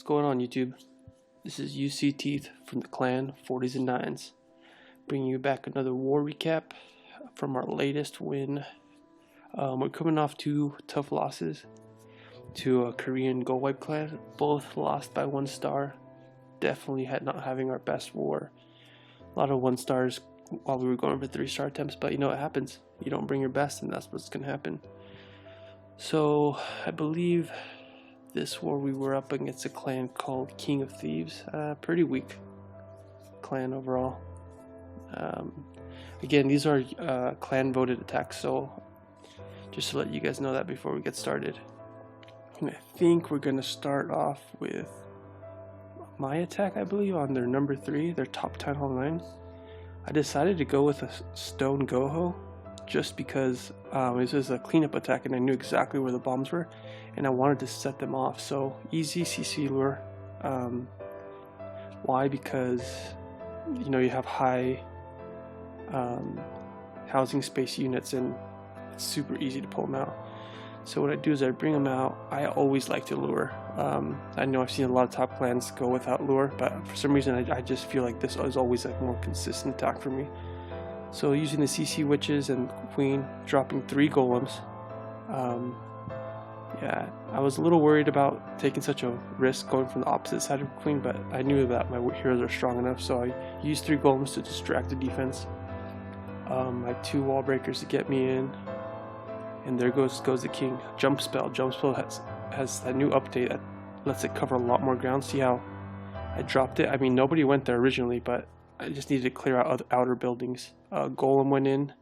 What's going on, YouTube? This is UCTeeth from the clan 40sand9s, bringing you back another war recap from our latest win. We're coming off two tough losses to a Korean Gold Wipe clan, both lost by 1 star. Definitely not having our best war. A lot of 1 stars while we were going for 3-star attempts, but you know what happens. You don't bring your best, and that's what's going to happen. So I believe this war we were up against a clan called King of Thieves. Pretty weak clan overall. Again, these are clan voted attacks, so just to let you guys know that before we get started. And I think we're going to start off with my attack, I believe, on their number 3, their top 10 Hall 9. I decided to go with a stone goho just because this was a cleanup attack and I knew exactly where the bombs were and I wanted to set them off. So easy CC lure. Why? Because you know you have high housing space units and it's super easy to pull them out. So what I do is I bring them out. I always like to lure. I know I've seen a lot of top clans go without lure, but for some reason I just feel like this is always a more consistent attack for me. So using the CC witches and queen, dropping 3 golems. Yeah, I was a little worried about taking such a risk going from the opposite side of queen, but I knew that my heroes are strong enough, so I used 3 golems to distract the defense. My 2 wall breakers to get me in, and there goes the king. Jump spell. Jump spell has that new update that lets it cover a lot more ground. See how I dropped it? I mean, nobody went there originally, but I just needed to clear out other outer buildings. Golem went in.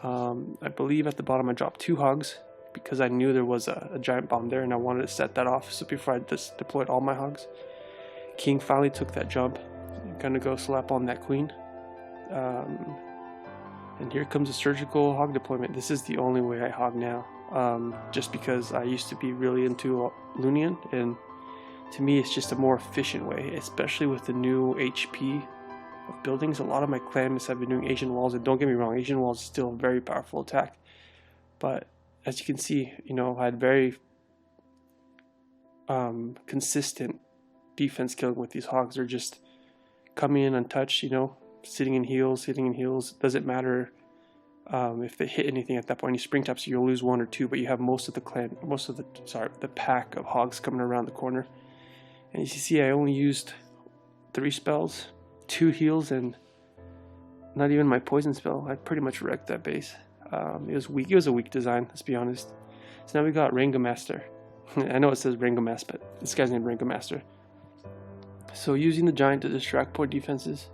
I believe at the bottom I dropped 2 hogs because I knew there was a giant bomb there and I wanted to set that off. So before I just deployed all my hogs, king finally took that jump. I'm gonna go slap on that queen. And here comes a surgical hog deployment. This is the only way I hog now, just because I used to be really into Lunian, and to me it's just a more efficient way, especially with the new HP of buildings. A lot of my clanmates have been doing Asian walls, and don't get me wrong, Asian walls is still a very powerful attack, but as you can see, you know, I had very consistent defense killing with these hogs. They're just coming in untouched, you know, sitting in heals. Doesn't matter if they hit anything at that point. You spring taps, you'll lose 1 or 2, but you have most of the pack of hogs coming around the corner. And as you see, I only used 3 spells, 2 heals, and not even my poison spell. I pretty much wrecked that base. It was weak. It was a weak design, let's be honest. So now we got Renga Master. I know it says Renga Master, but this guy's named Renga Master. So using the giant to distract poor defenses,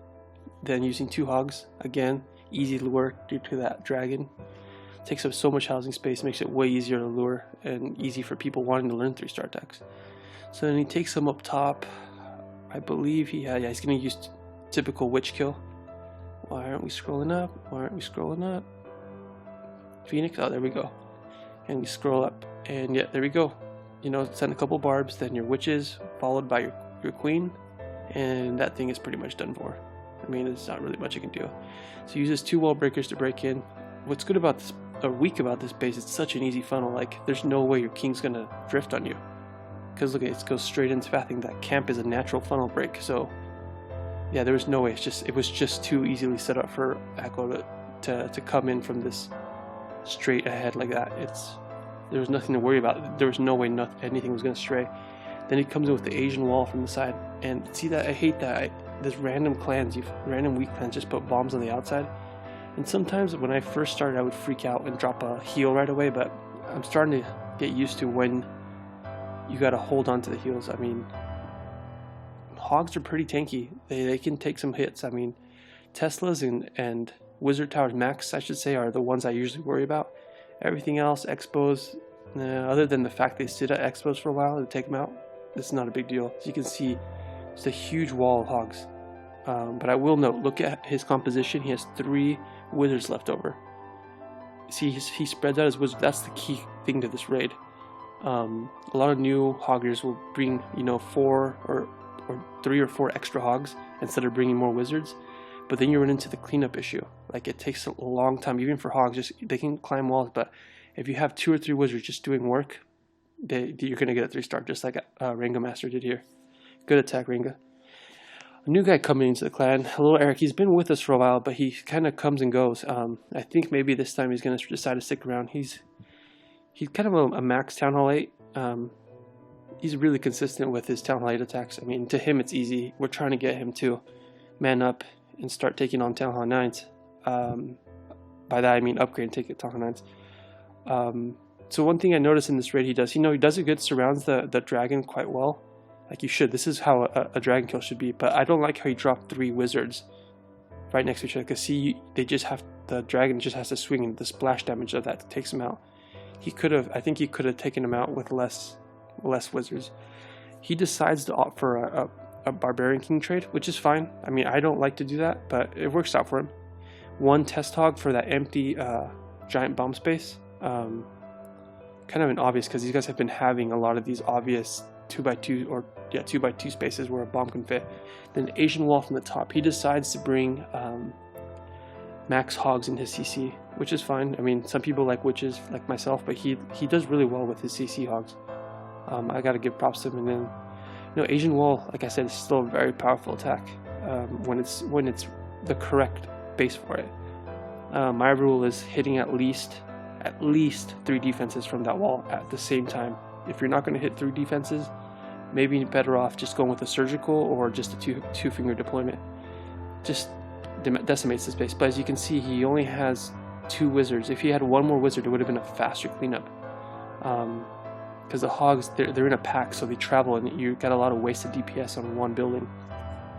then using 2 hogs, again, easy lure due to that dragon. Takes up so much housing space, makes it way easier to lure and easy for people wanting to learn 3-star attacks. So then he takes them up top. I believe he's going to use typical witch kill. Why aren't we scrolling up? Phoenix, oh, there we go. And we scroll up, and yeah, there we go. You know, send a couple barbs, then your witches, followed by your queen, and that thing is pretty much done for. I mean, there's not really much you can do. So he uses 2 wall breakers to break in. What's good about this, or weak about this base, it's such an easy funnel. Like, there's no way your king's gonna drift on you. Because look, it goes straight into path. I think that camp is a natural funnel break. So, yeah, there was no way. It was just too easily set up for Echo to come in from this straight ahead like that. There was nothing to worry about. There was no way anything was gonna stray. Then he comes in with the Asian wall from the side, and see that? I hate that. There's random weak clans just put bombs on the outside. And sometimes when I first started, I would freak out and drop a heal right away, but I'm starting to get used to when you gotta hold on to the heals. I mean, hogs are pretty tanky. They can take some hits. I mean, Teslas and Wizard Towers Max, I should say, are the ones I usually worry about. Everything else, Expos, other than the fact they sit at Expos for a while to take them out, it's not a big deal. As you can see, it's a huge wall of hogs. But I will note, look at his composition. He has 3 wizards left over. See, he spreads out his wizards. That's the key thing to this raid. A lot of new hoggers will bring, you know, 4 or 3 or 4 extra hogs instead of bringing more wizards. But then you run into the cleanup issue. Like, it takes a long time, even for hogs. They can climb walls, but if you have 2 or 3 wizards just doing work, you're going to get a 3-star, just like Ranga Master did here. Good attack, Ranga. A new guy coming into the clan, little Eric. He's been with us for a while, but he kind of comes and goes. I think maybe this time he's going to decide to stick around. He's kind of a max Town Hall 8. He's really consistent with his Town Hall 8 attacks. I mean, to him it's easy. We're trying to get him to man up and start taking on Town Hall 9s. By that I mean upgrade and take it Town Hall 9s. So one thing I noticed in this raid he does a good surrounds the dragon quite well. Like you should. This is how a dragon kill should be. But I don't like how he dropped 3 wizards right next to each other. Because see, the dragon just has to swing, and the splash damage of that takes him out. I think he could have taken him out with less wizards. He decides to opt for a barbarian king trade, which is fine. I mean, I don't like to do that, but it works out for him. 1 test hog for that empty giant bomb space. Kind of an obvious, because these guys have been having a lot of these obvious 2x2 or 2x2 spaces where a bomb can fit. Then Asian wall from the top. He decides to bring max hogs in his CC, which is fine. I mean, some people like witches, like myself, but he does really well with his CC hogs. I gotta give props to him. And then, Asian wall, like I said, is still a very powerful attack when it's the correct base for it. My rule is hitting at least 3 defenses from that wall at the same time. If you're not going to hit 3 defenses, maybe you're better off just going with a surgical or just a two-finger deployment. Just decimates the space. But as you can see, he only has 2 wizards. If he had 1 more wizard, it would have been a faster cleanup. Because the hogs, they're in a pack, so they travel, and you got a lot of wasted DPS on 1 building.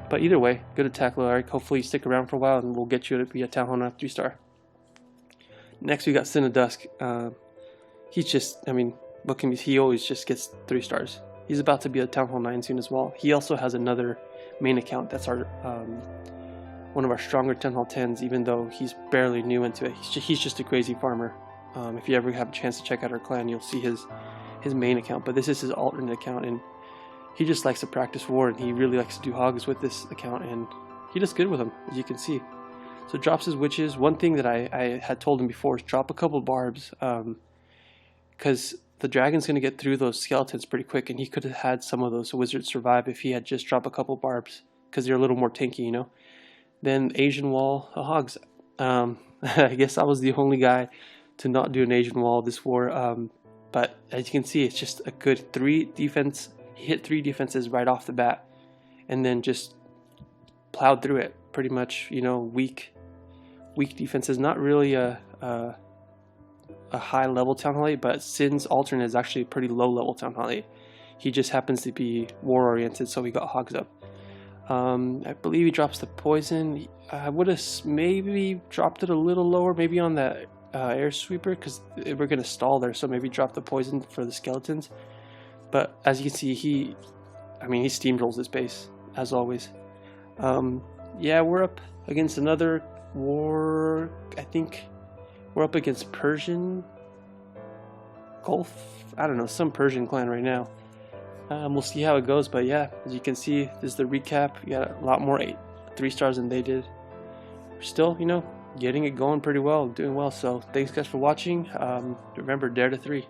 But either way, good attack, little Eric. Hopefully you stick around for a while, and we'll get you to be a Town Hall 9 3-star. Next we got Sin of Dusk. He's just, I mean, look at me, he always just gets 3 stars. He's about to be a Town Hall 9 soon as well. He also has another main account that's our one of our stronger Town Hall 10s, even though he's barely new into it. He's just a crazy farmer. If you ever have a chance to check out our clan, you'll see his main account, but this is his alternate account, and he just likes to practice war, and he really likes to do hogs with this account, and he does good with them, as you can see. So drops his witches. One thing that I had told him before is drop a couple barbs, because the dragon's going to get through those skeletons pretty quick, and he could have had some of those wizards survive if he had just dropped a couple barbs, because they're a little more tanky, Then Asian wall hogs. I guess I was the only guy to not do an Asian wall this war, but as you can see, it's just a good 3 defense. He hit 3 defenses right off the bat, and then just plowed through it. Pretty much, weak defenses. Not really a high level Town Hall 8, but Sin's alternate is actually a pretty low level Town Hall 8. He just happens to be war oriented, so he got hogs up. I believe he drops the poison. I would have maybe dropped it a little lower, maybe on that air sweeper, because we're gonna stall there, so maybe drop the poison for the skeletons. But as you can see, he steamrolls this base as always. Yeah, we're up against another war. I think we're up against Persian Gulf. I don't know, some Persian clan right now. We'll see how it goes, but yeah, as you can see, this is the recap. We got a lot more 3 stars than they did. We're still, getting it going pretty well, doing well. So thanks guys for watching. Remember, dare to 3.